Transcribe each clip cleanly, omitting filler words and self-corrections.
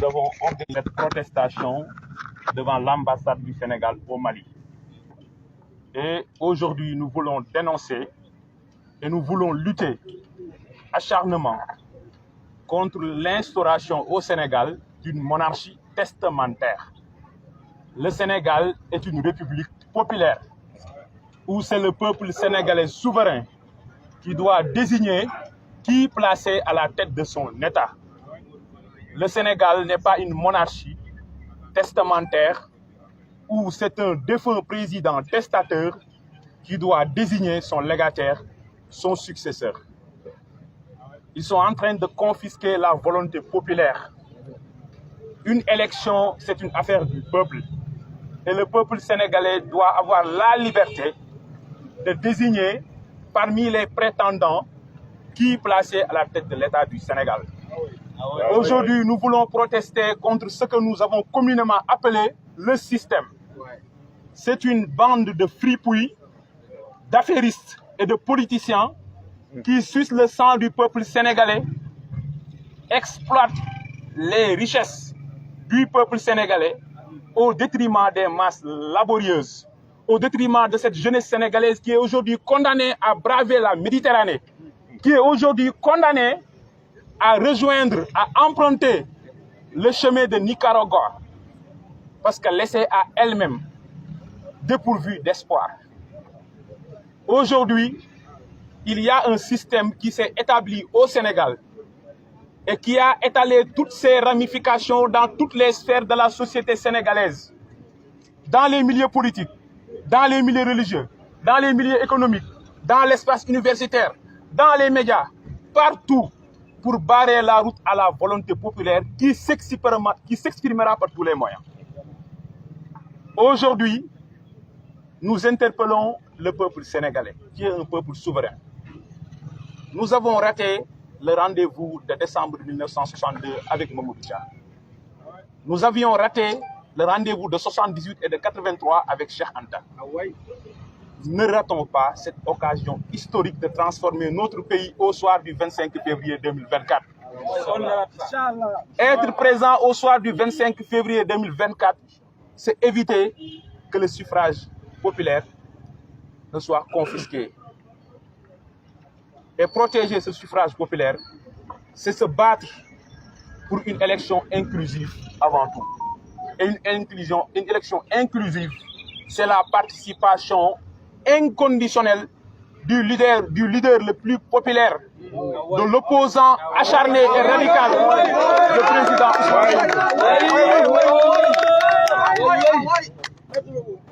nous avons organisé cette protestation devant l'ambassade du Sénégal au Mali. Et aujourd'hui, nous voulons dénoncer et nous voulons lutter acharnement contre l'instauration au Sénégal d'une monarchie testamentaire. Le Sénégal est une république populaire où c'est le peuple sénégalais souverain qui doit désigner qui placer à la tête de son État. Le Sénégal n'est pas une monarchie testamentaire où c'est un défunt président testateur qui doit désigner son légataire, son successeur. Ils sont en train de confisquer la volonté populaire. Une élection, c'est une affaire du peuple. Et le peuple sénégalais doit avoir la liberté de désigner parmi les prétendants qui placer à la tête de l'État du Sénégal. Aujourd'hui, nous voulons protester contre ce que nous avons communément appelé le système. C'est une bande de fripouilles, d'affairistes et de politiciens qui sucent le sang du peuple sénégalais, exploitent les richesses du peuple sénégalais au détriment des masses laborieuses, au détriment de cette jeunesse sénégalaise qui est aujourd'hui condamnée à braver la Méditerranée, qui est aujourd'hui condamnée à rejoindre, à emprunter le chemin de Nicaragua, parce qu'elle laissait à elle-même dépourvue d'espoir. Aujourd'hui, il y a un système qui s'est établi au Sénégal et qui a étalé toutes ses ramifications dans toutes les sphères de la société sénégalaise, dans les milieux politiques, dans les milieux religieux, dans les milieux économiques, dans l'espace universitaire, dans les médias, partout, pour barrer la route à la volonté populaire qui s'exprimera par tous les moyens. Aujourd'hui, nous interpellons le peuple sénégalais, qui est un peuple souverain. Nous avons raté le rendez-vous de décembre 1962 avec Mamadou Dia. Nous avions raté le rendez-vous de 78 et de 83 avec Cheikh Anta. Ne ratons pas cette occasion historique de transformer notre pays au soir du 25 février 2024. Être présent au soir du 25 février 2024, c'est éviter que le suffrage populaire ne soit confisqué. Et protéger ce suffrage populaire, c'est se battre pour une élection inclusive avant tout. Et une élection inclusive, c'est la participation inconditionnelle du leader le plus populaire, de l'opposant acharné et radical, le président Ousmane.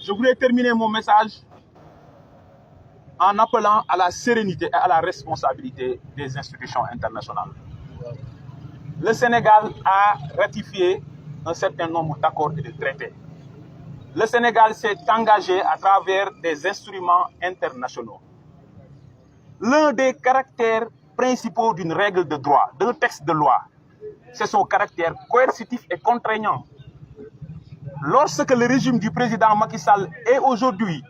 Je voulais terminer mon message en appelant à la sérénité et à la responsabilité des institutions internationales. Le Sénégal a ratifié un certain nombre d'accords et de traités. Le Sénégal s'est engagé à travers des instruments internationaux. L'un des caractères principaux d'une règle de droit, d'un texte de loi, c'est son caractère coercitif et contraignant. Lorsque le régime du président Macky Sall est aujourd'hui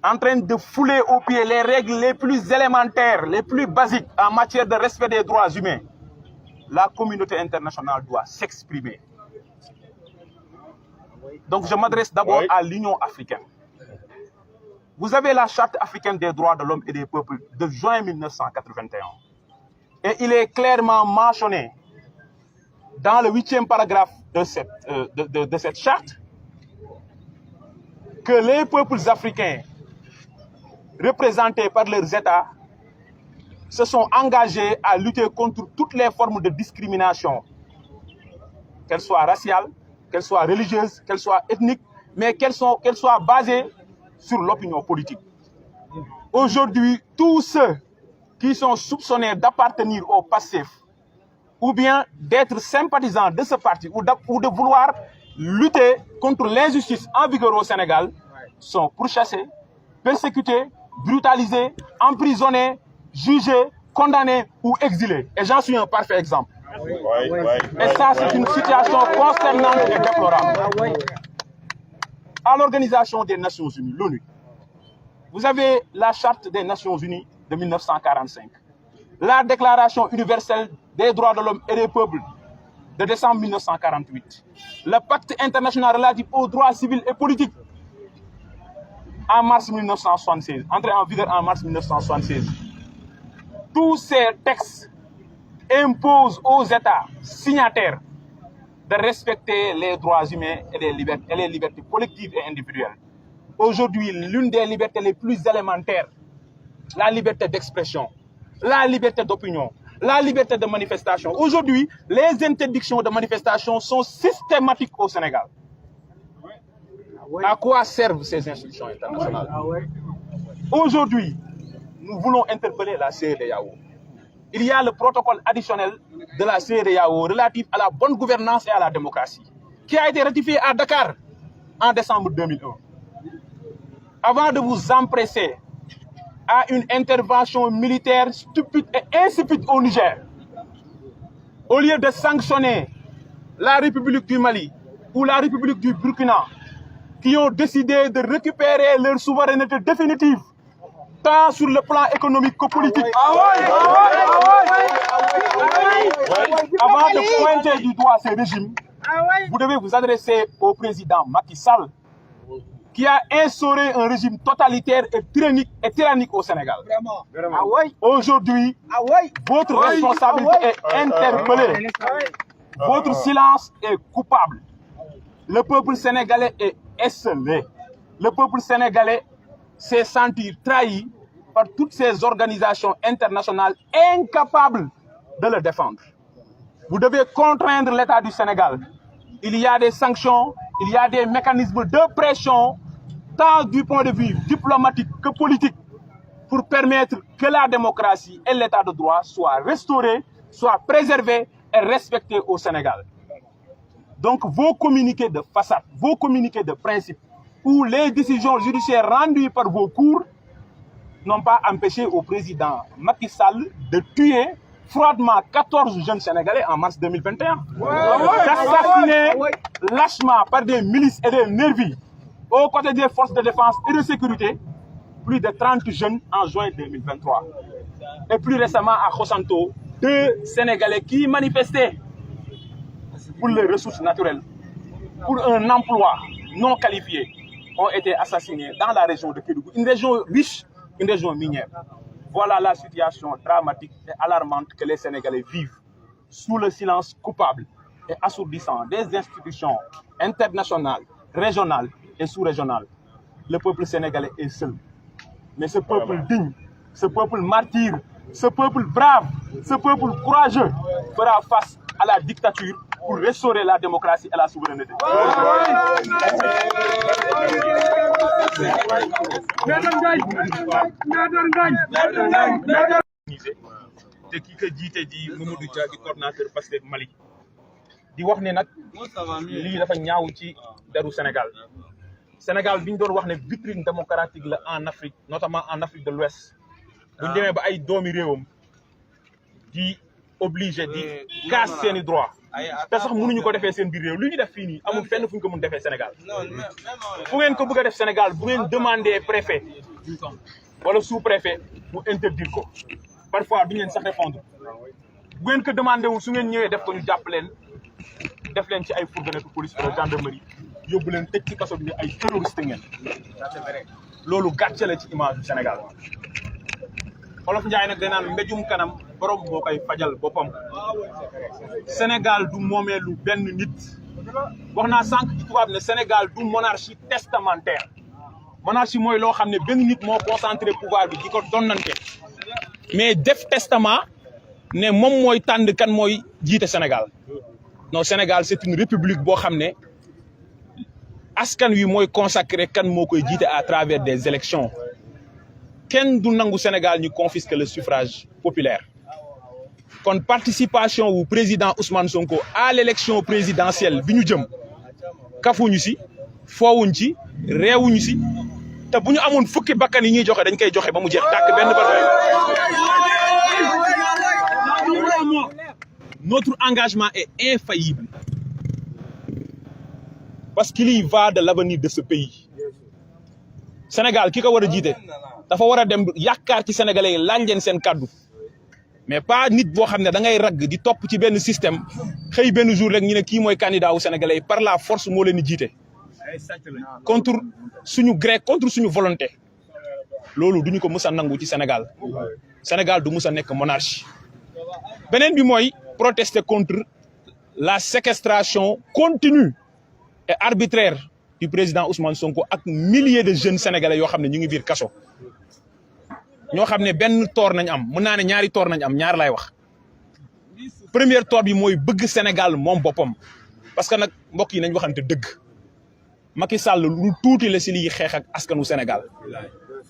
en train de fouler aux pieds les règles les plus élémentaires, les plus basiques en matière de respect des droits humains, la communauté internationale doit s'exprimer. Donc je m'adresse d'abord à l'Union africaine. Vous avez la Charte africaine des droits de l'homme et des peuples de juin 1981. Et il est clairement mentionné dans le 8e paragraphe de cette charte que les peuples africains représentés par leurs États se sont engagés à lutter contre toutes les formes de discrimination, qu'elles soient raciales, qu'elles soient religieuses, qu'elles soient ethniques, mais qu'elles soient basées sur l'opinion politique. Aujourd'hui, tous ceux qui sont soupçonnés d'appartenir au passif ou bien d'être sympathisants de ce parti ou de vouloir lutter contre l'injustice en vigueur au Sénégal sont pourchassés, persécutés, brutalisés, emprisonnés, jugés, condamnés ou exilés. Et j'en suis un parfait exemple. Et ça, c'est une situation consternante et déplorable. À l'Organisation des Nations Unies, l'ONU, vous avez la Charte des Nations Unies de 1945. la Déclaration universelle des droits de l'homme et des peuples de décembre 1948, le pacte international relatif aux droits civils et politiques en mars 1976, entré en vigueur en mars 1976. Tous ces textes imposent aux États signataires de respecter les droits humains et les libertés collectives et individuelles. Aujourd'hui, l'une des libertés les plus élémentaires, la liberté d'expression, la liberté d'opinion, la liberté de manifestation. Aujourd'hui, les interdictions de manifestation sont systématiques au Sénégal. À quoi servent ces institutions internationales? Aujourd'hui, nous voulons interpeller la CEDEAO. Il y a le protocole additionnel de la CEDEAO relatif à la bonne gouvernance et à la démocratie, qui a été ratifié à Dakar en décembre 2001. Avant de vous empresser à une intervention militaire stupide et insipide au Niger, au lieu de sanctionner la République du Mali ou la République du Burkina, qui ont décidé de récupérer leur souveraineté définitive, tant sur le plan économique que politique. Avant de pointer du doigt ces régimes, vous devez vous adresser au président Macky Sall, qui a instauré un régime totalitaire et tyrannique au Sénégal. Aujourd'hui, votre responsabilité est interpellée. Votre silence est coupable. Le peuple sénégalais est esselé. Le peuple sénégalais s'est senti trahi par toutes ces organisations internationales incapables de le défendre. Vous devez contraindre l'État du Sénégal. Il y a des sanctions, il y a des mécanismes de pression, tant du point de vue diplomatique que politique, pour permettre que la démocratie et l'État de droit soient restaurés, soient préservés et respectés au Sénégal. Donc vos communiqués de façade, vos communiqués de principe, ou les décisions judiciaires rendues par vos cours n'ont pas empêché au président Macky Sall de tuer froidement 14 jeunes Sénégalais en mars 2021. D'assassiner lâchement par des milices et des nervis aux côtés des forces de défense et de sécurité plus de 30 jeunes en juin 2023. Et plus récemment à Khossanto, 2 Sénégalais qui manifestaient pour les ressources naturelles, pour un emploi non qualifié, ont été assassinés dans la région de Kédougou, une région riche, une région minière. Voilà la situation dramatique et alarmante que les Sénégalais vivent sous le silence coupable et assourdissant des institutions internationales, régionales et sous-régionales. Le peuple sénégalais est seul. Mais ce peuple digne, ce peuple martyr, ce peuple brave, ce peuple courageux fera face à la dictature pour restaurer la démocratie et la souveraineté. te ki ko jiite di Mamadou Dia di coordinateur Pastef Mali di wax ne nag lii dafa ñaaw ci deru Sénégal. Sénégal bi ñu doon wax ne vitrine démocratique la en Afrique, notamment en Afrique de l'Ouest, bu ñu demee ba ay doomi réewam di obligé di casse seeni droit te sax mënuñu ko defee seen biir réew li ñu def fii nii amul fenn fu ñu ko mën defee Sénégal. fu ngeen ko bëgg a def Sénégal bu ngeen demandé préfet wala sous-préfet mu interdire ko parfois duñ leen sax répondre. bu ngeen ko demandé wul su ngeen ñëwee def ko ñu jàpp leen def leen ci ay fourgonnette police wala gendarmerie yóbbu leen tëj ci kaso bi ay terroriste ngeen. loolu gàcce la ci image du Sénégal. Olof Njaay nag day naan mbéjum kanam borom moo koy fajal boppam. Sénégal du moomeelu benn nit. wax naa sànq ci tubaab ne Sénégal du monarchie testamentaire. monarchie mooy loo xam ne benn nit moo concentré pouvoir bi di ko donnante. mais def testament ne moom mooy tànn kan mooy jiite Sénégal. non, Sénégal c'est une république boo xam ne askan wi mooy consacré kan moo koy jiite à travers des élections. kenn du nangu Sénégal ñu confisque le suffrage populaire. kon participation wu président Ousmane Sonko à l'élection présidentielle bi ñu jëm kafuñu si foowuñ ci réewuñu si te bu ñu amoon fukki bakkan yi ñuy joxe dañ koy joxe ba mu jeex tàkk benn bakkan. Notre engagement est infaillible parce qu'il y va de l'avenir de ce pays. Sénégal ki ko war a jiite dafa war a dem yaakaar ci sénégalais yi laaj leen seen kàddu mais pas nit boo xam ne da ngay ragg di topp ci benn système xëy benn jour rek ñu ne kii mooy candidat wu sénégalais yi par la force moo leen di jiite contre suñu gré contre suñu volonté loolu duñu ko mës a nangu ci Sénégal Sénégal du mës a nekk monarchie beneen bi mooy protester contre la séquestration continue et arbitraire du président Ousmane Sonko ak milliers de jeunes sénégalais yoo xam ne ñu ngi biir kaso ñoo xam ne benn tort nañ am mën naa ne ñaari tort nañ am ñaar laay wax première tort bi mooy bëgg Sénégal moom boppam parce que nag mbokk yi nañ waxante dëgg Macky Sall lu tuuti la ci liy xeex ak askanu Sénégal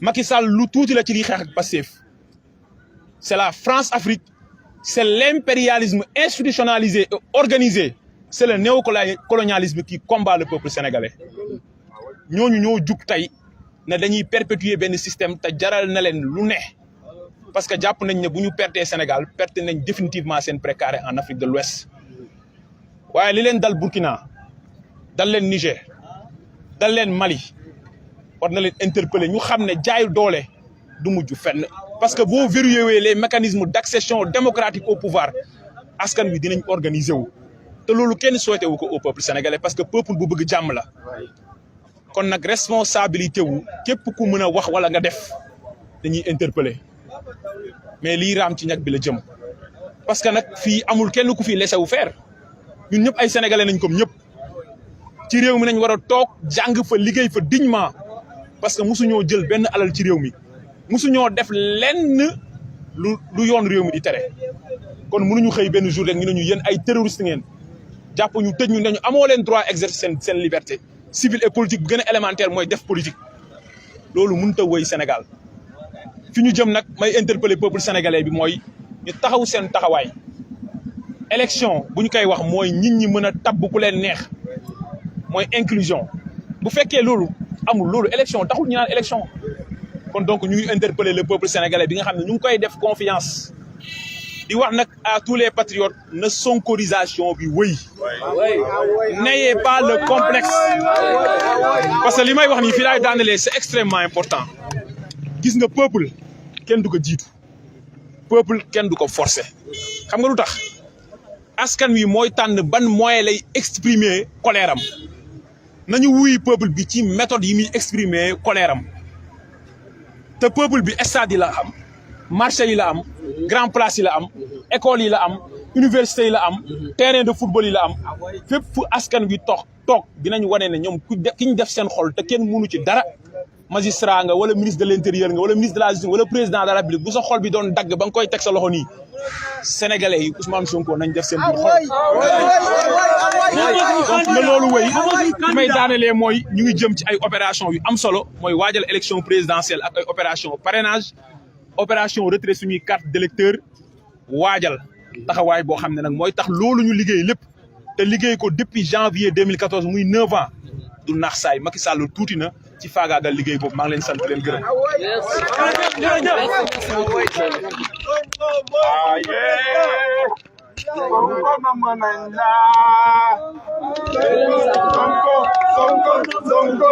Macky Sall lu tuuti la ci liy xeex ak Pastef c'est la France-Afrique c'est l'impérialisme institutionnalisé et organisé c'est le néocolonialisme qui combat le peuple sénégalais ñooñu ñoo jug tey ne dañuy perpétuer benn système te jaral na leen lu ne parce que jàpp nañ ne bu ñu pertee Sénégal perte nañ définitivement seen précaré en Afrique de l'Ouest waaye li leen dal Burkina dal leen Niger dal leen Mali war na leen interpeller ñu xam ne jaay doole du mujj fenn parce que boo verrouillé les mécanismes d'accession démocratique au pouvoir askan wi dinañ organiser wu te loolu kenn souhaité wu ko au peuple sénégalais parce que peuple bu bëgg jàmm la kon nag responsabilité wu képp ku mën a wax wala nga def dañuy interpeller mais lii raam ci ñag bi la jëm parce que nag fii amul kenn ku fi laisser wu faire ñun ñëpp ay sénégalais nañ comme ñëpp ci réew mi nañ war a toog jàng fa liggéey fa dignement parce que mosuñoo jël benn alal ci réew mi mosuñoo def lenn lu yoon réew mi di tere kon mënuñu xëy benn jour rek ñu ne ñu yéen ay terroriste ngeen jàpp ñu tëj ñu ne ñu amoo leen droit exercer seen liberté civile et politique bu gën a élémentaire mooy def politique loolu mënut a wëy Sénégal fi ñu jëm nag may interpeller peuple sénégalais bi mooy ñu taxaw seen taxawaay élection bu ñu koy wax mooy nit ñi mën a tabb ku leen neex mooy inclusion bu fekkee loolu amul loolu élection taxul ñu naan élection kon donc ñu ngi interpeller le peuple sénégalais bi nga xam ne ñu ngi koy def confiance di wax nag à tous les patriotes na sonkorisation bi wëy n'ayez pas le complexe parce que li may wax nii fii laay daanelee c'est extrêmement important gis nga peuple kenn du ko jiitu peuple kenn du ko forcer xam nga lu tax askan wi mooy tànn ban moyen lay exprimer colère am nañu wuy peuple bi ci méthode yi muy exprimer colère am te peuple bi stade yi la am marché yi la am grand place yi la am école yi la am université yi la am terrain de football yi la am fépp fu askan wi toog dinañ wane ne ñoom ki ñu def seen xol te kenn mënu ci dara magistrat nga wala ministre de l'intérieur nga wala ministre de la justice wala président de la république bu sa xol bi doon dagg ba nga koy teg sa loxo nii sénégalais yi Ousmane Sonko nañ def seen biir xol donc nga loolu wéy li may daanelee mooy ñu ngi jëm ci ay opération yu am solo mooy waajal élection présidentielle ak ay opération parrainage opération retrait suñuy carte d'électeur waajal taxawaay boo xam ne nag mooy tax loolu ñu liggéey lépp te liggéey ko depuis janvier 2014 muy 9 ans du nax saay Macky Sall tuuti na ci faagaagal liggéey boobu maa ngi leen sant leen gërëm. Sonko